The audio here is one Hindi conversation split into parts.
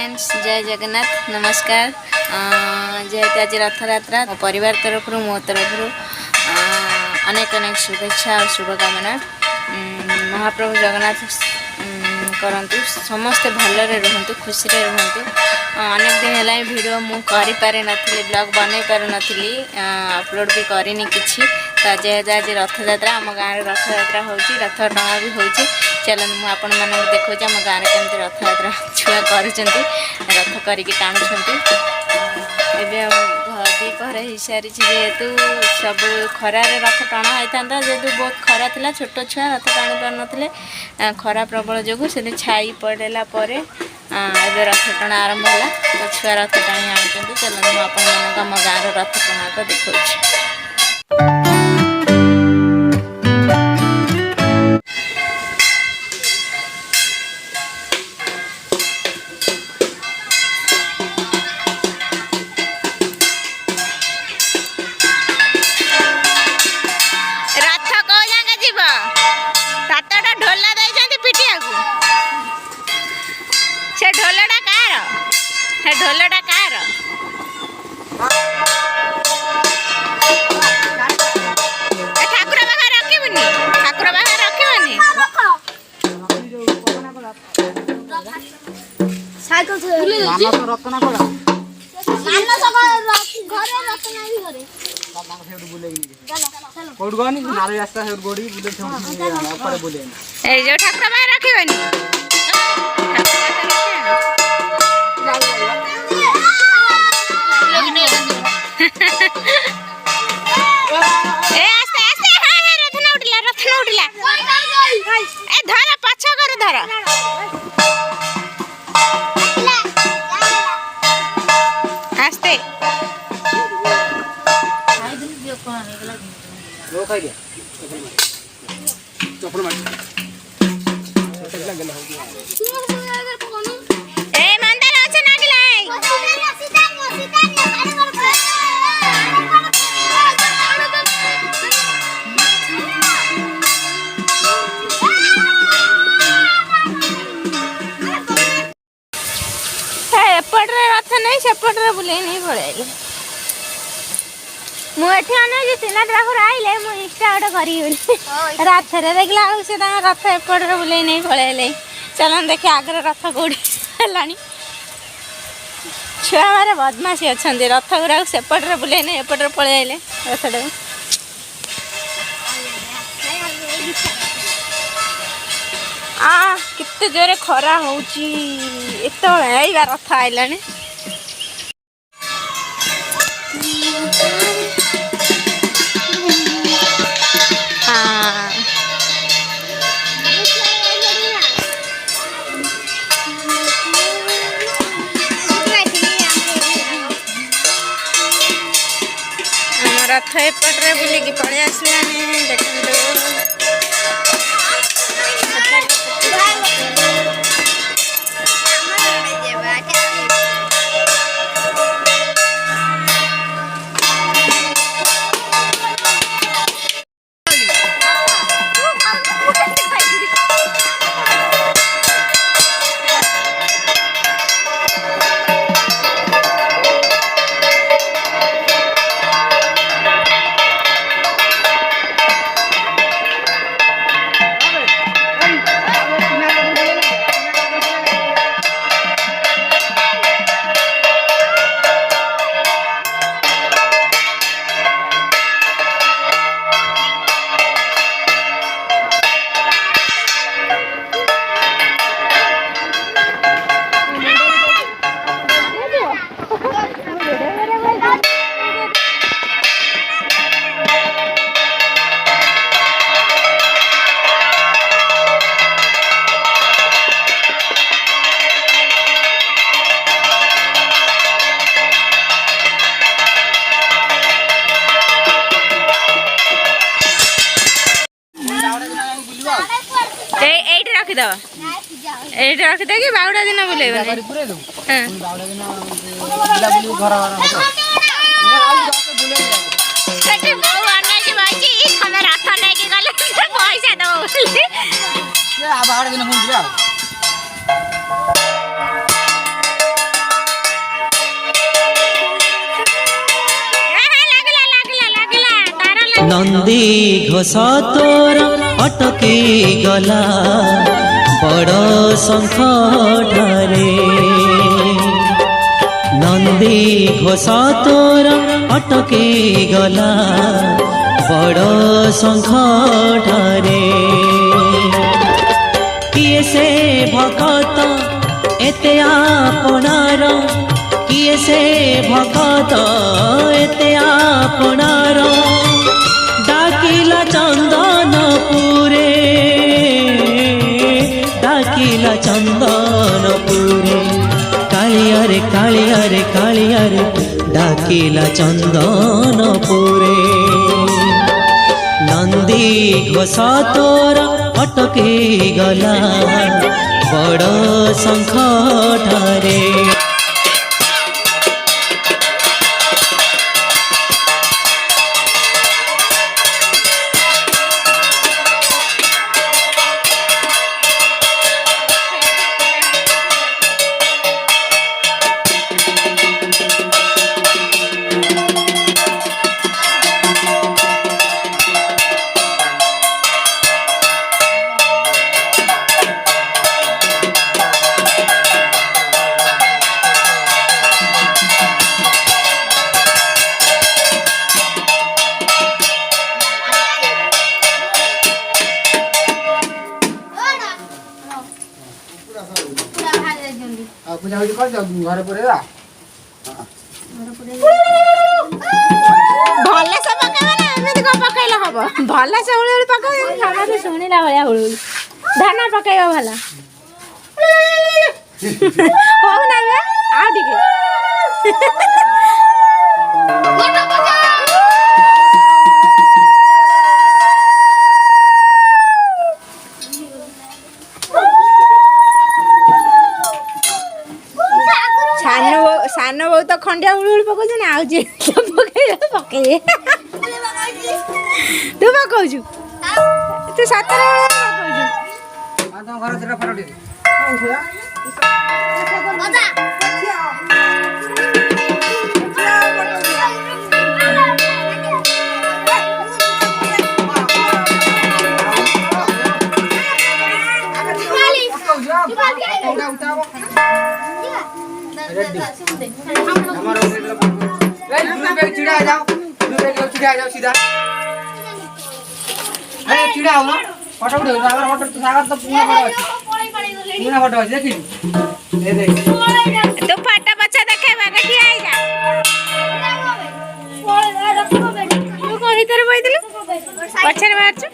फ्रेंड्स जय जगन्नाथ नमस्कार। जेहेतु आज रथयात्रा परिवार तरफ मो तरफ अनेक अनेक शुभेच्छा और शुभकामना। महाप्रभु जगन्नाथ करंतु समस्ते भलरे रहंतु खुशी रे रहंतु। अनेक दिन है वीडियो मु करि पारे नथिली ब्लॉग बनै पारे नथिली अपलोड भी करिनी किछि। जेहेतु आज रथयात्रा आम गाँव रथयात्रा होची रथ टणा भी होची। चलନ୍ତୁ ମୁଁ ଆପଣମାନଙ୍କୁ ଦେଖାଉଛି ଆମ ଗାଁରେ କେମିତି ରଥଯାତ୍ରା ଛୁଆ କରୁଛନ୍ତି ରଥ କରିକି ଟାଣୁଛନ୍ତି। ଏବେ ଦ୍ୱିପହର ହେଇସାରିଛି ଯେହେତୁ ସବୁ ଖରାରେ ରଥ ଟଣା ହେଇଥାନ୍ତା ଯେହେତୁ ବହୁତ ଖରା ଥିଲା ଛୋଟ ଛୁଆ ରଥ ଟାଣି ପାରୁନଥିଲେ ଖରା ପ୍ରବଳ ଯୋଗୁଁ ସେଠି ଛାଇ ପଡ଼ିଲା ପରେ ଏବେ ରଥ ଟଣା ଆରମ୍ଭ ହେଲା। ତ ଛୁଆ ରଥ ଟାଣି ଆଣୁଛନ୍ତି। ଚାଲନ୍ତୁ ମୁଁ ଆପଣମାନଙ୍କୁ ଆମ ଗାଁର ରଥ ଟଣାକ ଦେଖାଉଛି। ढोलटा कार ठाकुर बाबा रखिबनी ठाकुर बाबा रखिबनी साइकिल से मामा तो रत्ना कोला मामा सब घरे रत्ना भी घरे बाबा के सेठ बुलेई चलो चलो कोड गनी नारे रास्ता से गोड़ी बुले से ऊपर बुले ए जो ठाकुर बाबा रखिबनी सेपटे बुले नहीं पड़े मुझे तीन ठाकुर आइले मुझे इंस्टा गोटे करी रात देखला से रथ एपटे बुले नहीं पड़े। चलन देखिए आगे रथ कौड़ी है छुआ मारे बदमाशी अच्छा रथ गुरा सेपटे बुले नहीं एपटे पड़े आइले रथ केते जोरे खरा होची एत रथ आइला रथ एपटे बुलिकी पड़े आसला देखो रखिदे कि बाउडा दिन बुले पैसा नंदी घोष तोर अटकी गला बड़ शंख ठारे नंदी घोष तोर अटकी गला बड़ शंख ठारे किए से भगत एते आपणार किए से भगत एते आपणार डाकिला चंदनपुरे डाकिला चंदनपुरे कालियारे कालियारे कालियारे डाकिला चंदनपुरे नंदी घोष तोर अटकी गला बड़ शंख ठारे घरे पड़ेगा भले से पकावे ना एମିତି को पकाइला हबो भले से उळी उळी पकावे खाना भी सुनिला भलिया उळी उळी धाना पकाइबा भला हो ना बे आ दिके सानो बहु तो खंडिया उड़ी उड़ी पकाउछ ना आउ जे पकाइए तू पकाउछु तू सातरे पकाउछु आ तो घर सेटा फटो दे मजा चिड़ा आ जाओ सीधा अरे चिड़ा हो ना फोटो उठो सागर फोटो सागर तो पूरा फोटो है देखी दे दे तो फाटा बच्चा देखे बागा की आई जा तू को भीतर बई दिलु पछरे मारछु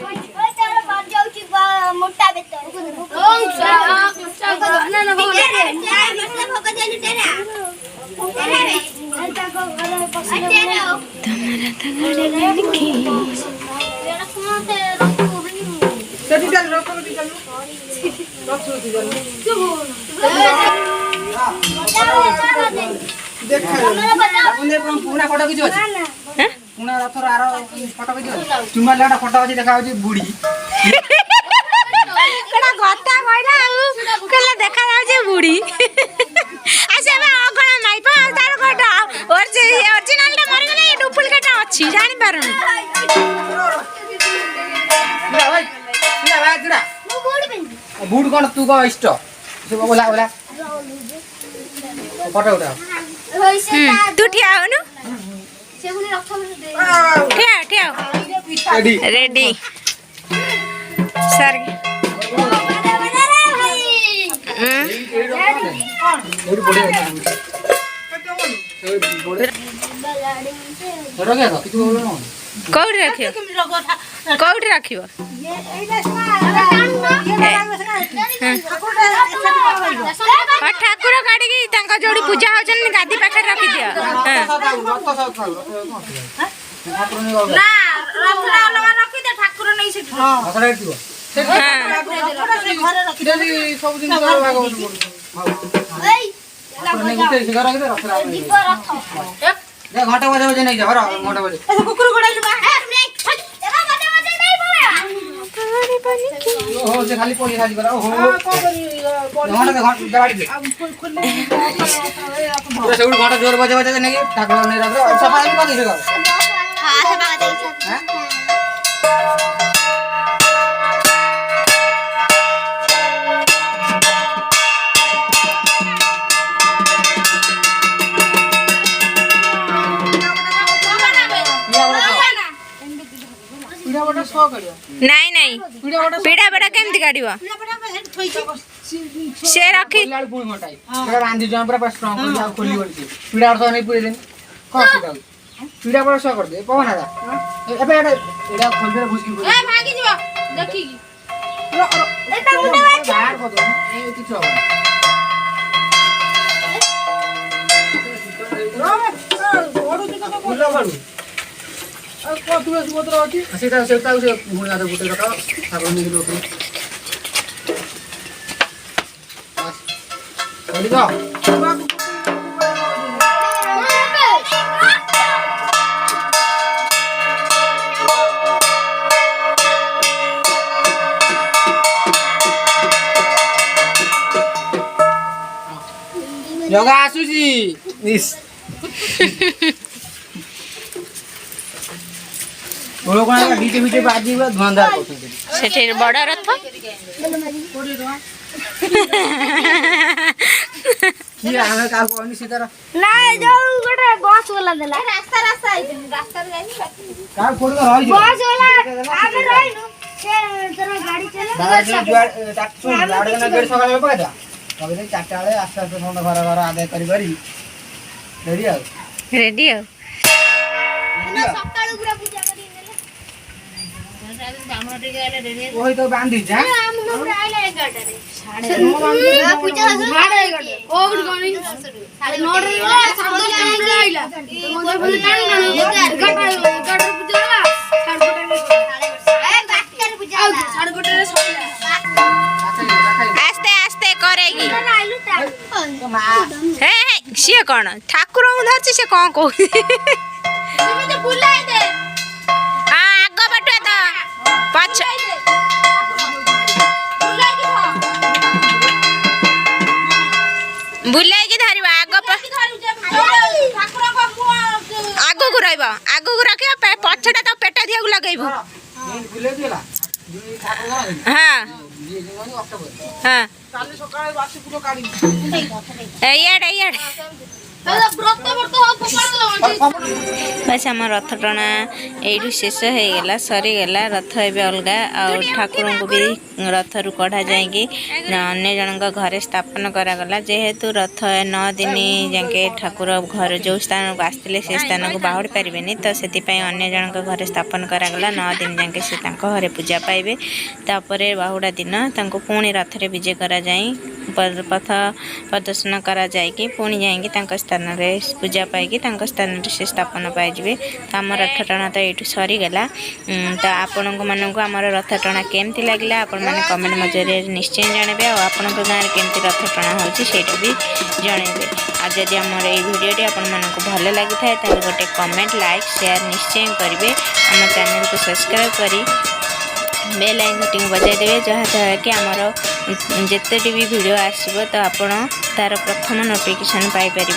मोटा बेतर ना ना भोग दे तेरा पुना फोटो किछ अछि पुना रथर आरो फोटो किछ अछि तुमा लाडा फोटो अछि देखा अछि बुढी कड़ा गता कइला आउ कला देखा जाउ जे बुढी आसे बा अगणा नाइ पा तार गटा ओरिजिनल टा मरि गेले डुप्लीकेट अछि जानि पारुनी जुड़ा बूढ़ कौन तू को इष्ट बोला बोला फोटो उठा तू ठिया हो नु ठिया ठिया रेडी सर कौड़ी रखियो कौड़ी रखियो ठाकुर काढ़ी जोड़ी पूजा होचन गादी पाखे रखी दियो ना रथरा अलगा रखी दे ठाकुर नै से हसरा दियो सब दिन दीप रथ घंटा बजे नहीं जा घंटा बजे कुकुर गोड़ाइलु बा एबा मते नहीं पड़े हो से खाली पड़ी खाली करा हो घंटा गाड़ी दे पूरा सब घंटा जोर बजे नहीं ठाकुर नहीं रख सफाई कर दे हां सफा कर दे ନାଇଁ ନାଇଁ ପିଢା ପିଢା କେମିତି କାଢିବ ସେ ରଖି ରାନ୍ଧି ଜମା ପୁରା ଷ୍ଟ୍ରଙ୍ଗ କରି ଆଉ ଖୋଲି ଗଲି ପିଢା ଅର୍ଥ ନେଇ ପୁରେଇ ଦେନି କଷି ଦାଉ ପିଢା ବଡ ସହ କରିଦେ ପବନ ହେଲା ଏବେ ଏଟା ଖୋଲିରେ ଭୁସକି ପୁରେଇ ଏ ଭାଙ୍ଗି ଯିବ ଦେଖିକି ଏଟା ମୁଣ୍ଡ ବାଛି ବାହାର କରିଦେ ଏ କିଛି ହବନି ଫୁଲ ବାଡୁ ଆଉ ତୁଳସୀ ପତ୍ର ଅଛି ସେଟା ସେ ମୁଣ୍ଡ ହାତ ଗୋଟେ ରଖ ଠାକୁର ନେଇକି ରଖ Ready go. Yoga Suji. This. बोलो कौन है डीजे बीजे बाजी हुआ धुआंधार को सेठी बड़ा रथ की आमे का कोनी सीधा ना जाऊ गोटे बस वाला देला रास्ता आइते रास्ता रे जाई का कोड रही बस वाला आगे रहिनु से तेरा गाड़ी चला दादा जुआ टाक्सु लाडे ना गेट सकाळ में पकादा तबे 4टा वाले आस्ते आस्ते फोन घर घर आदाय करी करी रेडी हो सकाळू पूरा पूजा करी ओही तो बांधी जा हम लोग आइले 11 रे 9:30 पूजा 11:30 ओ गुड मॉर्निंग 9:30 रे 7:00 आइला मोर बोल टाइम ना 11 पूजा 12:30 पूजा 12:30 रे सोइला आस्ते आस्ते करेगी आइलु हे सिए कौन ठाकुर धरची से कौन कहू तुम तो बुलाई दे हाँ आग बटुआ तो पछ बुलाई की धरिबा आग आग को रहइबो आग को रखियो पछटा तो पेटा दिया लगेइबो बुले दिला दुई ठाकुर हाँ ये जंगली अक्टोबर हाँ काली सकाळे बासी पुरो काढी इयाडे बस आम रथ टଣା यू शेष हो गला सरीगला रथ ए अलग ठाकुर को भी रथ रू कढ़ा जाएगी अन्य जन घरे स्थापन करागला जेहेतु रथ 9 दिन जाके ठाकुर घर जो स्थान को आसते से स्थान को बाहुड़ी पारे तो से अन्य जन घरे स्थापन करागला 9 दिन जाके से घरे पूजा पाइबे तापर बाहुड़ा दिन पुणी रथ रे विजय करा जाए पथ प्रदर्शन करा जाएगी पुणी जाएंगे स्थान रे पूजा पाइकी स्थान से स्थापन पाइबे तो आम रथ टଣା तो ये सरीगला तो आपण मानक आम रथ टଣା केमती लगे आपण मैंने कमेंट मजरे निश्चय जानवे आपण गाँव में केमती रथ टଣା होती भी जनइबे आज जदि आम भिडियोटी आपण मानक भल लगी था गोटे कमेंट लाइक शेयर निश्चय करेंगे आम चैनल को सब्सक्राइब करी बेल आइकन बजाई देवे जहाँ कि आमर जिते भी वीडियो आसो तो आपण तार प्रथम नोटिफिकेशन पाइपर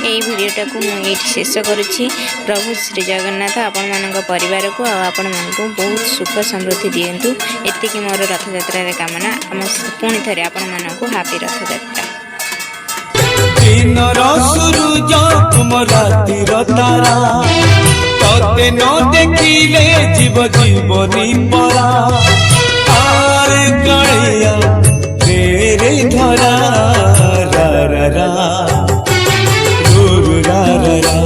यही भिडियोटा को मुझे शेष करुच्ची प्रभु श्री जगन्नाथ आपण मान परिवार को आपण मान बहुत सुख समृद्धि दिंतु एतिकी मोर रथ यात्रा कामना आम पुणी थे आपण मान हापी रथ यात्रा दिन सूरज तुम राति तारा तते न देखिले जीव जीवनी परा आर गणिया तेरे धरा रा रा रा रू रा रा रा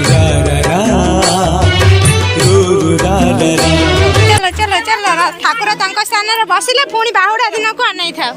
रा रा रा रू रा रा रा चलो चलो चलो ठाकुर स्थान बसिले पुणी बाहुड़ा दिन को अनाई था।